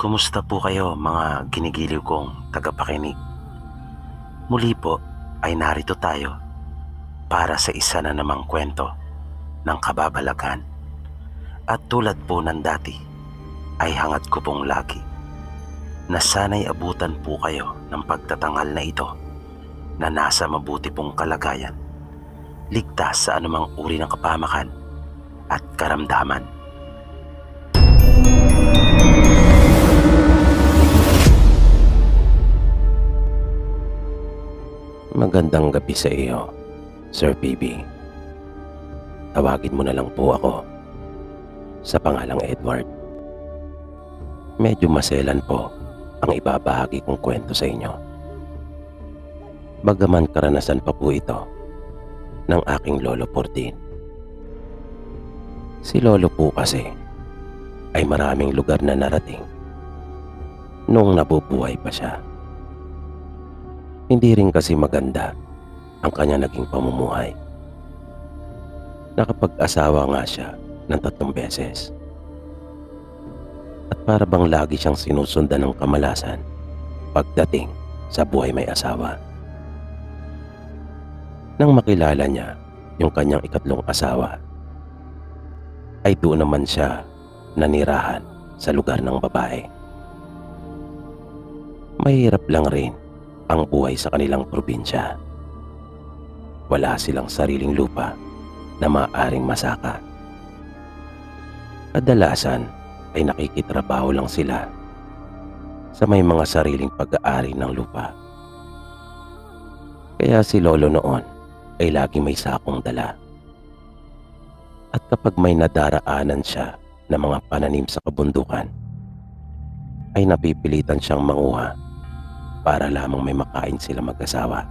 Kumusta po kayo mga ginigiliw kong tagapakinig? Muli po ay narito tayo para sa isa na namang kwento ng kababalagan. At tulad po ng dati ay hangad ko pong lagi na sana'y abutan po kayo ng pagtatanghal na ito na nasa mabuti pong kalagayan, ligtas sa anumang uri ng kapamakan at karamdaman. Magandang gabi sa iyo, Sir PB. Tawagin mo na lang po ako sa pangalang Edward. Medyo maselan po ang ibabahagi kong kwento sa inyo. Bagaman karanasan pa po ito ng aking lolo Portin. Si lolo po kasi ay maraming lugar na narating noong nabubuhay pa siya. Hindi rin kasi maganda ang kanya naging pamumuhay. Nakapag-asawa nga siya ng 3 beses. At para bang lagi siyang sinusundan ng kamalasan pagdating sa buhay may asawa. Nang makilala niya yung kanyang 3 asawa, ay doon naman siya nanirahan sa lugar ng babae. Mahirap lang rin ang buhay sa kanilang probinsya. Wala silang sariling lupa na maaaring masaka. Kadalasan ay nakikitrabaho lang sila sa may mga sariling pag-aari ng lupa. Kaya si lolo noon ay lagi may sakong dala. At kapag may nadaraanan siya ng mga pananim sa kabundukan, ay napipilitan siyang manguha para lamang may makain sila mag-asawa.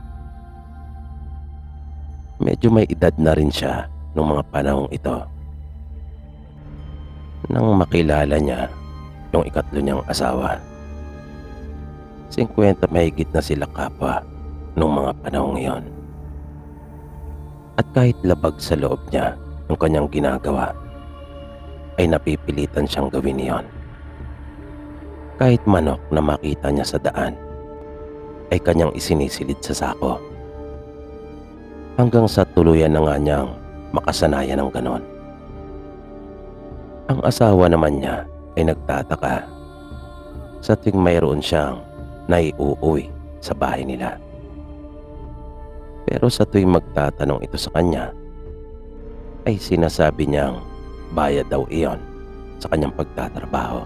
Medyo may edad na rin siya noong mga panahong ito. Nang makilala niya yung 3 niyang asawa, 50 mahigit na sila kapwa noong mga panahong iyon. At kahit labag sa loob niya yung kanyang ginagawa, ay napipilitan siyang gawin iyon. Kahit manok na makita niya sa daan, ay kanyang isinisilid sa sako. Hanggang sa tuluyan na nga niyang makasanayan ng ganon. Ang asawa naman niya ay nagtataka sa tuwing mayroon siyang naiuuwi sa bahay nila. Pero sa tuwing magtatanong ito sa kanya, ay sinasabi niyang bayad daw iyon sa kanyang pagtatrabaho.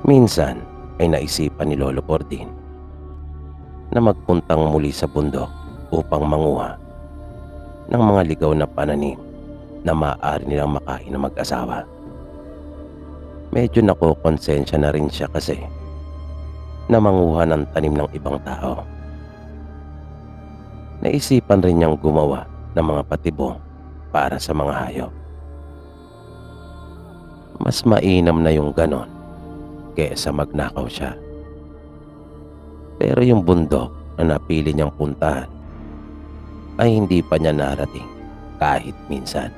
Minsan ay naisipan ni Lolo Portin na magpuntang muli sa bundok upang manguha ng mga ligaw na pananim na maaari nilang makain ng mag-asawa. Medyo nakokonsensya na rin siya kasi na manguha ng tanim ng ibang tao. Naisipan rin niyang gumawa ng mga patibong para sa mga hayop. Mas mainam na yung ganon kaysa magnakaw siya. Pero yung bundok na napili niyang puntahan ay hindi pa niya narating kahit minsan.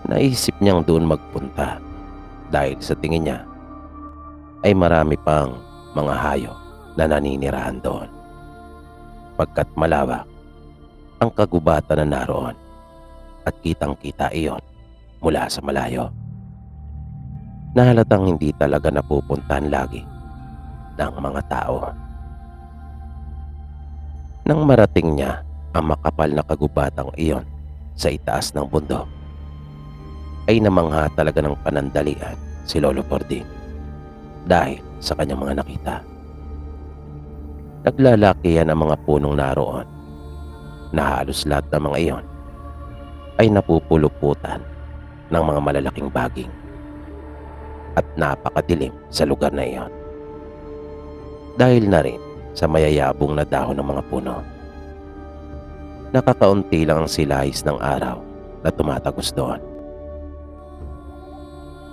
Naisip niyang doon magpunta dahil sa tingin niya ay marami pang mga hayop na naninirahan doon. Pagkat malawak ang kagubatan na naroon at kitang-kita iyon mula sa malayo. Nahalatang hindi talaga napupuntahan lagi ng mga tao. Nang marating niya ang makapal na kagubatang iyon sa itaas ng bundok, ay namangha talaga ng panandalian si Lolo Portin dahil sa kanyang mga nakita. Naglalakihan ang mga punong naroon na halos lahat ng mga iyon ay napupuluputan ng mga malalaking baging at napakadilim sa lugar na iyon. Dahil na rin sa mayayabong na dahon ng mga puno. Nakakaunti lang ang silahis ng araw na tumatagos doon.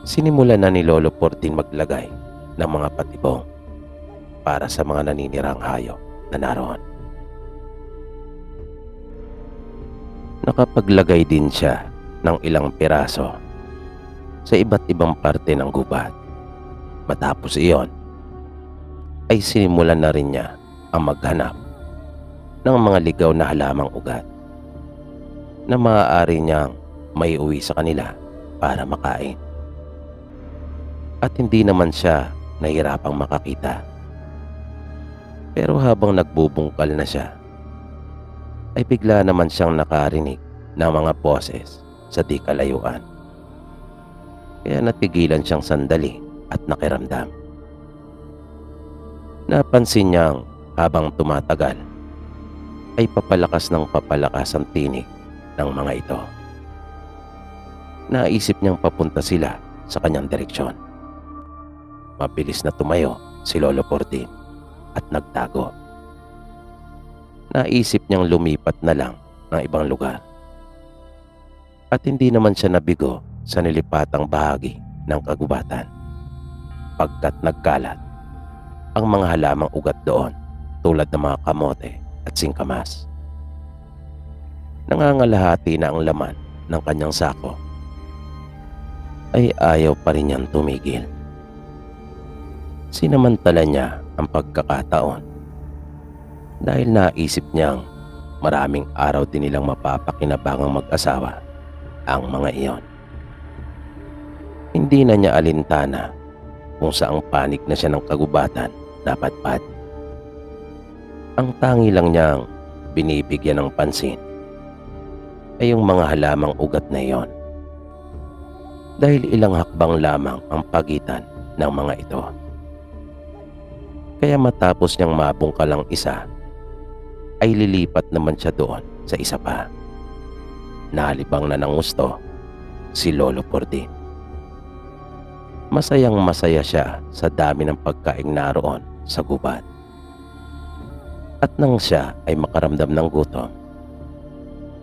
Sinimulan na ni Lolo Portin maglagay ng mga patibong para sa mga naninirang hayop na naroon. Nakapaglagay din siya ng ilang piraso sa iba't ibang parte ng gubat. Matapos iyon, ay sinimulan na rin niya ang maghanap ng mga ligaw na halamang ugat na maaari niyang maiuwi sa kanila para makain. At hindi naman siya nahirapang makakita. Pero habang nagbubungkal na siya, ay bigla naman siyang nakarinig ng mga boses sa di kalayuan. Kaya natigilan siyang sandali at nakiramdam. Napansin niyang habang tumatagal ay papalakas ng papalakas ang tinig ng mga ito. Naisip niyang papunta sila sa kanyang direksyon. Mabilis na tumayo si Lolo Portin at nagtago. Naisip niyang lumipat na lang ng ibang lugar. At hindi naman siya nabigo sa nilipatang bahagi ng kagubatan, pagkat nagkalat ang mga halamang ugat doon tulad ng mga kamote at singkamas. Nangangalahati na ang laman ng kanyang sako, ay ayaw pa rin niyang tumigil. Sinamantala niya ang pagkakataon dahil naisip niyang maraming araw din nilang mapapakinabangang mag-asawa ang mga iyon. Hindi na niya alintana kung saang panig na siya ng kagubatan napadpad. Ang tangi lang niyang binibigyan ng pansin ay yung mga halamang ugat na iyon, dahil ilang hakbang lamang ang pagitan ng mga ito. Kaya matapos niyang mabungkal ang isa, ay lilipat naman siya doon sa isa pa. Nalibang na ng gusto si Lolo Portin. Masayang masaya siya sa dami ng pagkaing naroon sa gubat. At nang siya ay makaramdam ng gutom,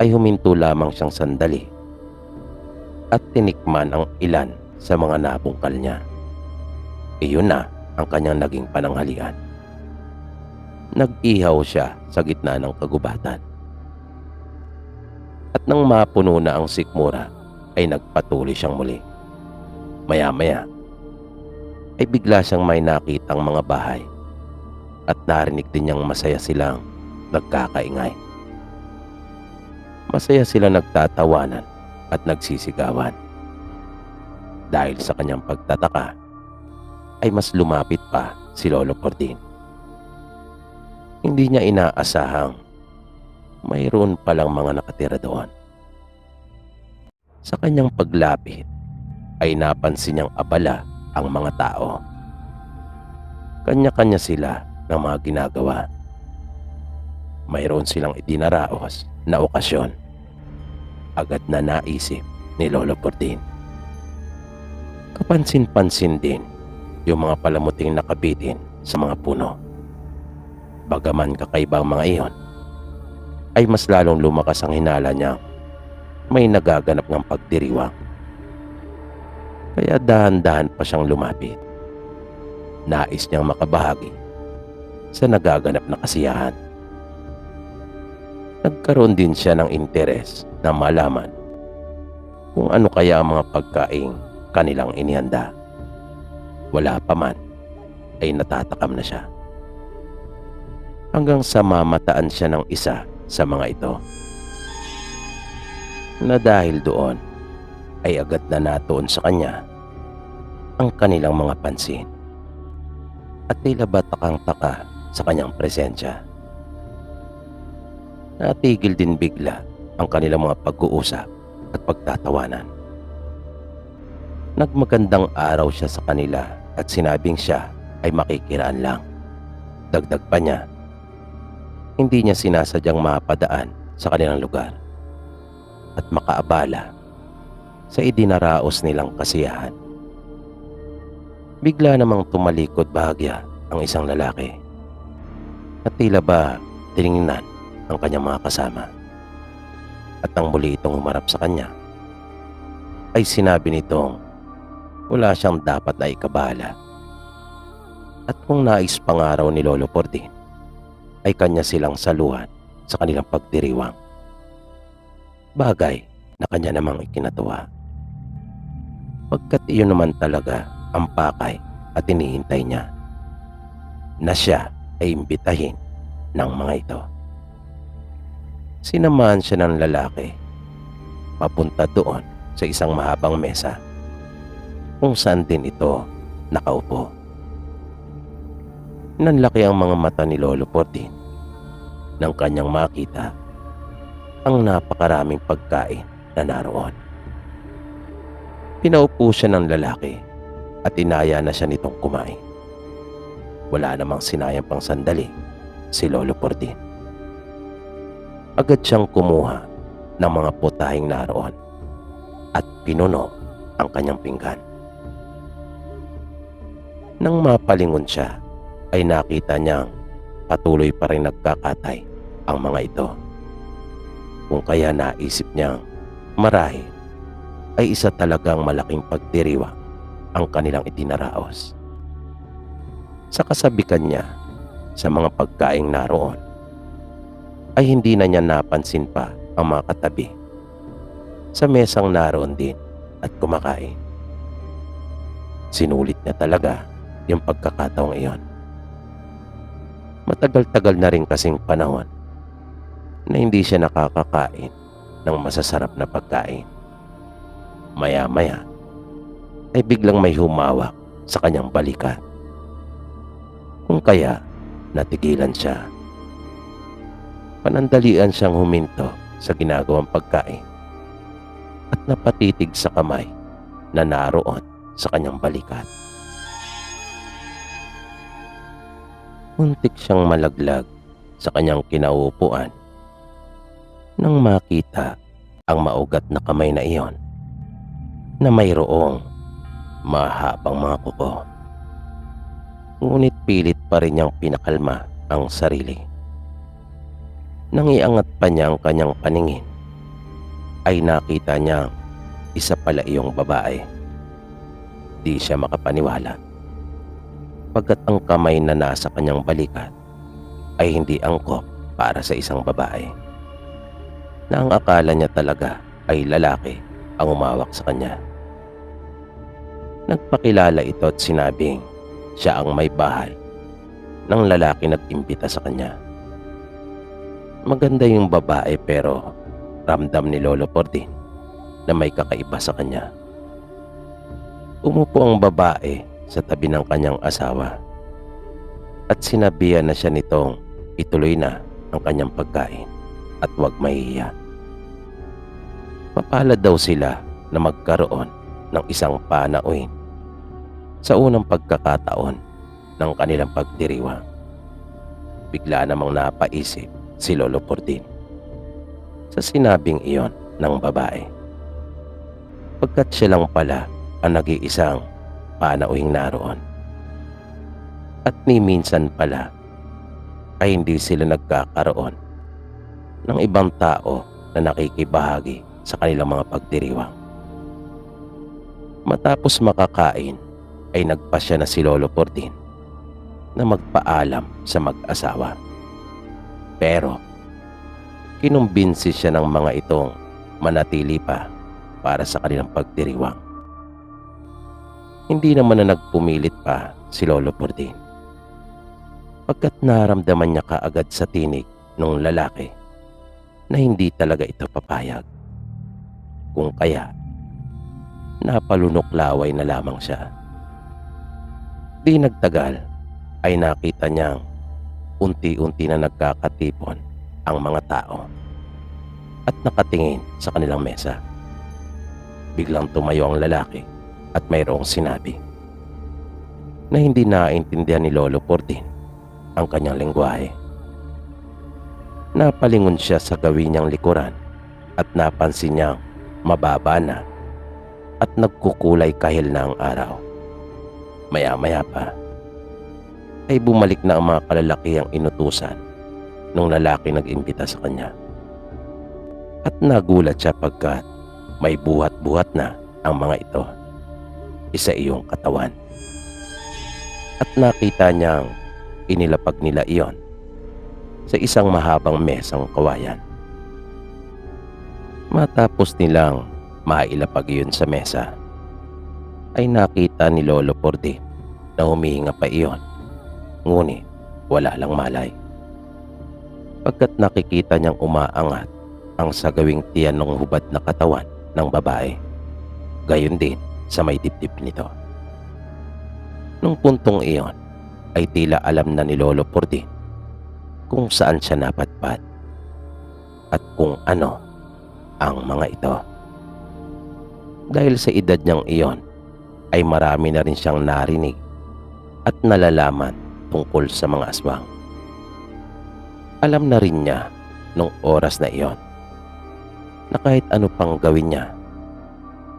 ay huminto lamang siyang sandali at tinikman ang ilan sa mga nabungkal niya. Iyon na ang kanyang naging pananghalian. Nag-ihaw siya sa gitna ng kagubatan. At nang mapuno na ang sikmura, ay nagpatuloy siyang muli. Maya-maya, ay bigla siyang may nakitang mga bahay at narinig din niyang masaya silang nagkakaingay. Masaya sila nagtatawanan at nagsisigawan. Dahil sa kanyang pagtataka, ay mas lumapit pa si Lolo Portin. Hindi niya inaasahang mayroon palang mga nakatira doon. Sa kanyang paglapit, ay napansin niyang abala ang mga tao. Kanya-kanya sila ng mga ginagawa. Mayroon silang idinaraos na okasyon. Agad na naisip ni Lolo Portin. Kapansin-pansin din yung mga palamuting nakabitin sa mga puno. Bagaman kakaiba ang mga iyon, ay mas lalong lumakas ang hinala niya may nagaganap ng pagdiriwang. Kaya dahan-dahan pa siyang lumapit. Nais niyang makabahagi sa nagaganap na kasiyahan. Nagkaroon din siya ng interes na malaman kung ano kaya ang mga pagkaing kanilang inihanda. Wala pa man, ay natatakam na siya. Hanggang sa mamataan siya ng isa sa mga ito, na dahil doon ay agad na natuon sa kanya ang kanilang mga pansin at tila ba takang-taka sa kanyang presensya. Natigil din bigla ang kanilang mga pag-uusap at pagtatawanan. Nagmagandang araw siya sa kanila at sinabing siya ay makikiraan lang. Dagdag pa niya, hindi niya sinasadyang mapadaan sa kanilang lugar at makaabala sa idinaraos nilang kasiyahan. Bigla namang tumalikod bahagya ang isang lalaki at tila ba tiningnan ang kanyang mga kasama. At nang muli itong humarap sa kanya, ay sinabi nitong wala siyang dapat na ikabala. At kung nais pangaraw ni Lolo Portin, ay kanya silang saluhan sa kanilang pagdiriwang. Bagay na kanya namang ikinatuwa. Pagkat iyon naman talaga ang pakay at hinihintay niya na siya ay imbitahin ng mga ito. Sinamahan siya ng lalaki papunta doon sa isang mahabang mesa kung saan din ito nakaupo. Nanlaki ang mga mata ni Lolo Portin nang kanyang makita ang napakaraming pagkain na naroon. Pinaupo siya ng lalaki at inaya na siya nitong kumain. Wala namang sinayang pang sandali si Lolo Portin. Agad siyang kumuha ng mga putahing naroon at pinuno ang kanyang pinggan. Nang mapalingon siya ay nakita niyang patuloy pa rin nagkakatay ang mga ito. Kung kaya naisip niyang marahil ay isa talagang malaking pagdiriwang ang kanilang itinaraos. Sa kasabikan niya sa mga pagkaing naroon ay hindi na niya napansin pa ang mga katabi sa mesang naroon din at kumakain. Sinulit niya talaga yung pagkakataong iyon. Matagal-tagal na rin kasing panahon na hindi siya nakakakain ng masasarap na pagkain. Maya-maya ay biglang may humawak sa kanyang balikat. Kung kaya natigilan siya. Panandalian siyang huminto sa ginagawang pagkain at napatitig sa kamay na naroon sa kanyang balikat. Muntik siyang malaglag sa kanyang kinauupuan nang makita ang maugat na kamay na iyon na mayroong mahabang mga kuko. Ngunit pilit pa rin niyang pinakalma ang sarili. Nang iangat pa niya ang kanyang paningin ay nakita niyang isa pala iyong babae. Di siya makapaniwala pagkat ang kamay na nasa kanyang balikat ay hindi angkop para sa isang babae, na ang akala niya talaga ay lalaki ang umawak sa kanya. Nagpakilala ito at sinabing siya ang may bahay ng lalaki nag-imbita sa kanya. Maganda yung babae pero ramdam ni Lolo Portin na may kakaiba sa kanya. Umupo ang babae sa tabi ng kanyang asawa at sinabihan na siya nitong ituloy na ang kanyang pagkain at huwag mahihiya. Mapalad daw sila na magkaroon ng isang panauhin sa unang pagkakataon ng kanilang pagdiriwang. Bigla namang napaisip si Lolo Portin sa sinabing iyon ng babae, pagkat siya lang pala ang nag-iisang panauhing naroon at ni minsan pala ay hindi sila nagkakaroon ng ibang tao na nakikibahagi sa kanilang mga pagdiriwang. Matapos makakain ay nagpasya na si Lolo Portin na magpaalam sa mag-asawa. Pero kinumbinsi siya ng mga itong manatili pa para sa kanilang pagdiriwang. Hindi naman na nagpumilit pa si Lolo Portin, pagkat naramdaman niya kaagad sa tinig ng lalaki na hindi talaga ito papayag. Kung kaya napalunok laway na lamang siya. Di nagtagal ay nakita niyang unti-unti na nagkakatipon ang mga tao at nakatingin sa kanilang mesa. Biglang tumayo ang lalaki at mayroong sinabi na hindi naintindihan ni Lolo Portin ang kanyang lengguwahe. Napalingon siya sa gawin niyang likuran at napansin niyang mababa na at nagkukulay kahil na ang araw. Maya-maya pa ay bumalik na ang mga kalalakihang inutusan nung lalaki nag-imbita sa kanya. At nagulat siya pagkat may buhat-buhat na ang mga ito, isa iyong katawan. At nakita niyang inilapag nila iyon sa isang mahabang mesang kawayan. Matapos nilang mailapag iyon sa mesa, ay nakita ni Lolo Pordin na humihinga pa iyon, ngunit wala lang malay. Pagkat nakikita niyang umaangat ang sagawing tiyan ng hubad na katawan ng babae, gayon din sa may dibdib nito. Nung puntong iyon ay tila alam na ni Lolo Pordin kung saan siya napadpad at kung ano ang mga ito. Dahil sa edad niyang iyon ay marami na rin siyang narinig at nalalaman tungkol sa mga aswang. Alam na rin niya nung oras na iyon na kahit ano pang gawin niya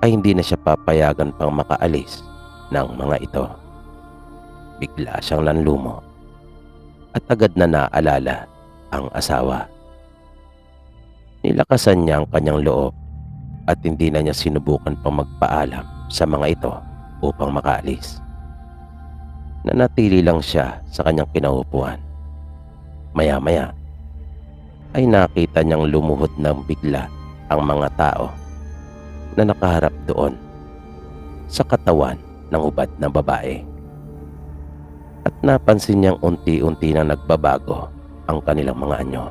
ay hindi na siya papayagan pang makaalis ng mga ito. Bigla siyang nanlumo at agad na naalala ang asawa. Nilakasan niya ang kanyang loob at hindi na niya sinubukan pang magpaalam sa mga ito upang makaalis. Nanatili lang siya sa kanyang kinaupuan. Maya-maya ay nakita niyang lumuhod ng bigla ang mga tao na nakaharap doon sa katawan ng hubad na babae. At napansin niyang unti-unti na nagbabago ang kanilang mga anyo.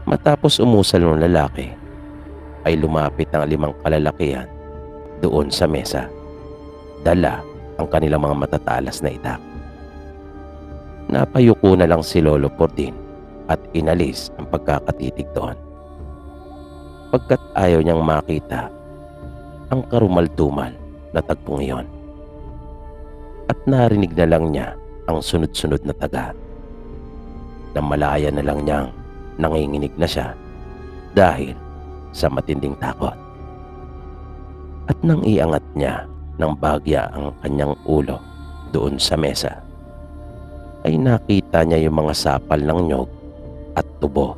Matapos umusal ng lalaki, ay lumapit ang 5 kalalakihan doon sa mesa. Dala ang kanilang mga matatalas na itak. Napayuko na lang si Lolo Pordin at inalis ang pagkakatitig doon. Pagkat ayaw niyang makita ang karumal-dumal na tagpong iyon. At narinig na lang niya ang sunod-sunod na taga. Namalaya na lang niyang nanginginig na siya dahil sa matinding takot. At nang iangat niya ng bagya ang kanyang ulo doon sa mesa, ay nakita niya yung mga sapal ng nyog at tubo.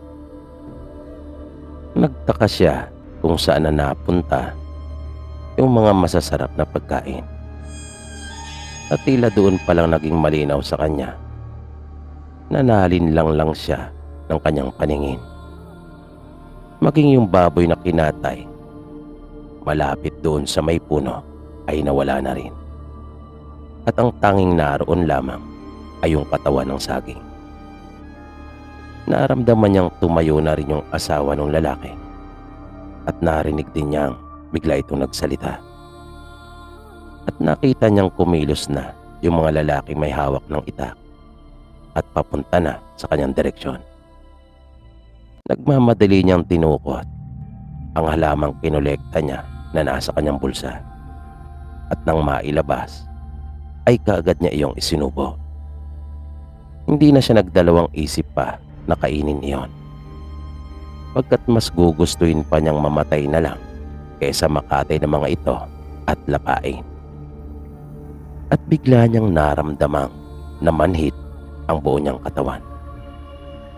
Nagtaka siya kung saan na napunta yung mga masasarap na pagkain. At tila doon palang naging malinaw sa kanya na nalinlang lang siya ng kanyang paningin. Maging yung baboy na kinatay malapit doon sa may puno ay nawala na rin. At ang tanging naroon lamang ay yung katawan ng saging. Naramdaman niyang tumayo na rin yung asawa ng lalaki at narinig din niyang bigla itong nagsalita. At nakita niyang kumilos na yung mga lalaki may hawak ng itak at papunta na sa kanyang direksyon. Nagmamadali niyang tinukot ang halamang kinolekta niya na nasa kanyang bulsa. At nang mailabas, ay kaagad niya iyong isinubo. Hindi na siya nagdalawang isip pa na kainin iyon. Pagkat mas gugustuhin pa niyang mamatay na lang kaysa makatay ng mga ito at lapain. At bigla niyang naramdamang namanhid ang buo niyang katawan.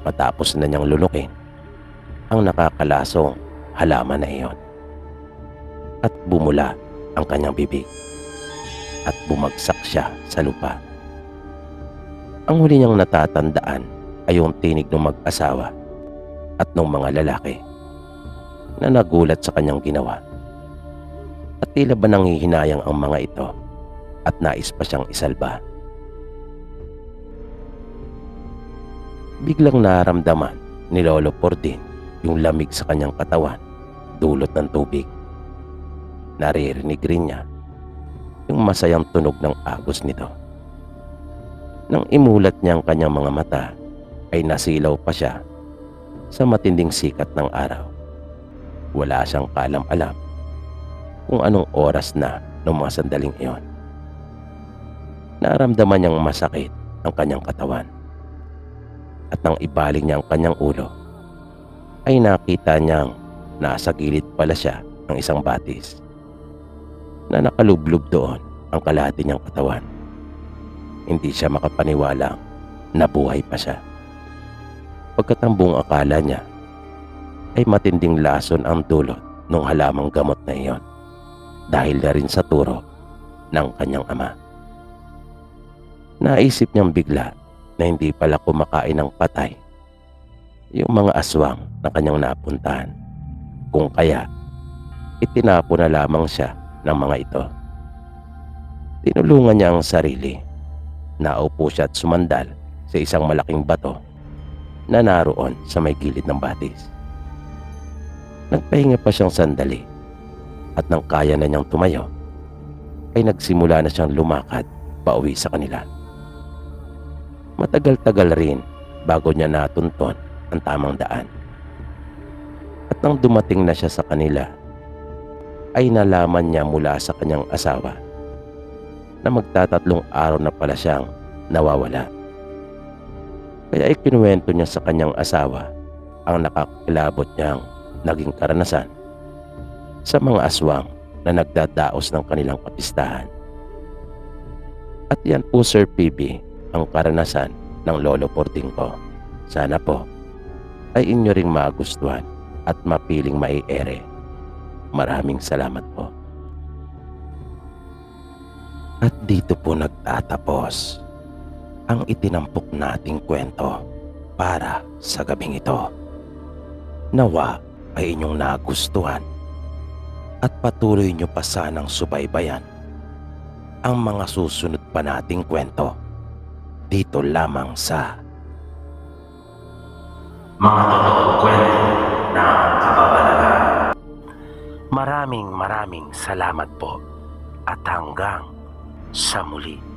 Matapos na niyang lunukin ang nakakalasong halaman na iyon. At bumula ang kanyang bibig at bumagsak siya sa lupa. Ang huli niyang natatandaan ay yung tinig ng mag-asawa at ng mga lalaki na nagulat sa kanyang ginawa. At tila ba nanghihinayang ang mga ito at nais pa siyang isalba. Biglang naramdaman ni Lolo Pordin yung lamig sa kanyang katawan dulot ng tubig. Naririnig rin niya yung masayang tunog ng agos nito. Nang imulat niya ang kanyang mga mata, ay nasilaw pa siya sa matinding sikat ng araw. Wala siyang kaalam-alam kung anong oras na ng mga sandaling iyon. Naramdaman niyang masakit ang kanyang katawan. At nang ibaling niya ang kanyang ulo, ay nakita niyang nasa gilid pala siya ng isang batis na nakalublob doon ang kalahati niyang katawan. Hindi siya makapaniwalang nabuhay pa siya. Pagkat ang buong akala niya ay matinding lason ang dulot ng halamang gamot na iyon dahil na rin sa turo ng kanyang ama. Naisip niyang bigla na hindi pala kumakain ng patay yung mga aswang na kanyang napuntahan, kung kaya itinapon na lamang siya ng mga ito. Tinulungan niya ang sarili. Naupo siya at sumandal sa isang malaking bato na naroon sa may gilid ng batis. Nagpahinga pa siyang sandali at nang kaya na niyang tumayo, ay nagsimula na siyang lumakad pauwi sa kanila. Matagal-tagal rin bago niya natunton ang tamang daan. At nang dumating na siya sa kanila, ay nalaman niya mula sa kanyang asawa na magtatatlong araw na pala siyang nawawala. Kaya ikinuwento niya sa kanyang asawa ang nakakilabot niyang naging karanasan sa mga aswang na nagdadaos ng kanilang kapistahan. At yan po, Sir PB, ang karanasan ng Lolo Porting ko. Sana po ay inyo ring magustuhan at mapiling maiere. Maraming salamat po. At dito po nagtatapos ang itinampok nating kwento para sa gabing ito. Nawa ay inyong nagustuhan at patuloy nyo pa sanang subaybayan ang mga susunod pa nating kwento dito lamang sa Mga Totoong Kwento ng Kababalagan. Maraming salamat po at hanggang sa muli.